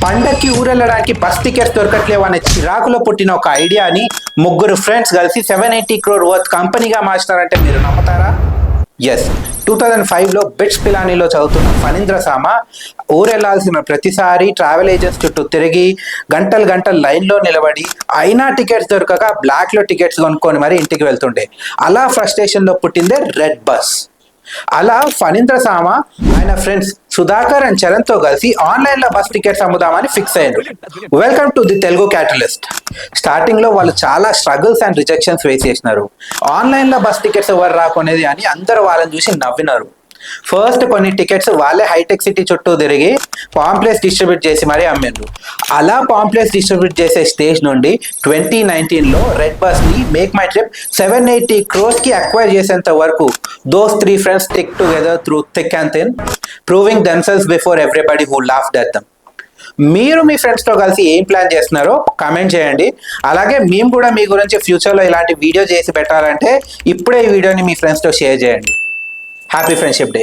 పండక్కి ఊరెళ్ళడానికి bus tickets దొరకట్లేవు అనే చిరాకులో పుట్టిన ఒక ఐడియాని ముగ్గురు ఫ్రెండ్స్ కలిసి 780 crore వర్త్ కంపెనీగా మార్చినారంటే మీరు నమ్ముతారా? ఎస్, 2005లో బిట్స్ పిలానీలో చదువుతున్న ఫణీంద్ర సామా ఊరెళ్లాల్సిన ప్రతిసారి ట్రావెల్ ఏజెంట్స్ చుట్టూ తిరిగి గంటలు లైన్లో నిలబడి అయినా టికెట్స్ దొరకక బ్లాక్లో టికెట్స్ కొనుక్కొని మరి ఇంటికి వెళ్తుండే. అలా ఫ్రస్ట్రేషన్లో పుట్టిందే రెడ్ బస్. అలా ఫణీంద్ర సామా ఆయన ఫ్రెండ్స్ సుధాకర్ అండ్ చరణ్తో కలిసి ఆన్లైన్లో బస్ టికెట్స్ అమ్ముదామని ఫిక్స్ అయ్యారు. Welcome to the Telugu catalyst. స్టార్టింగ్లో వాళ్ళు చాలా స్ట్రగుల్స్ అండ్ రిజెక్షన్స్ ఫేస్ చేసినారు. ఆన్లైన్లో బస్ టికెట్స్ ఎవరు రాకునేది అని అందరూ వాళ్ళని చూసి నవ్వినారు. ఫస్ట్ కొన్ని టికెట్స్ వాళ్ళే హైటెక్ సిటీ చుట్టూ తిరిగి పాంప్లెట్స్ డిస్ట్రిబ్యూట్ చేసి మరీ అమ్మిండ్రు. అలా పాంప్లెట్స్ డిస్ట్రిబ్యూట్ చేసే స్టేజ్ నుండి 2019లో రెడ్ బస్ ని మేక్ మై ట్రిప్ 780 crores కి అక్వైర్ చేసేంత వరకు those 3 friends stick together through thick and thin, proving themselves before everybody who laughed at them. మీరు మీ ఫ్రెండ్స్తో కలిసి ఏం ప్లాన్ చేస్తున్నారో కామెంట్ చేయండి. అలాగే మేము కూడా మీ గురించి ఫ్యూచర్లో ఇలాంటి వీడియో చేసి పెట్టాలంటే ఇప్పుడే ఈ వీడియోని మీ ఫ్రెండ్స్తో షేర్ చేయండి. Happy friendship day.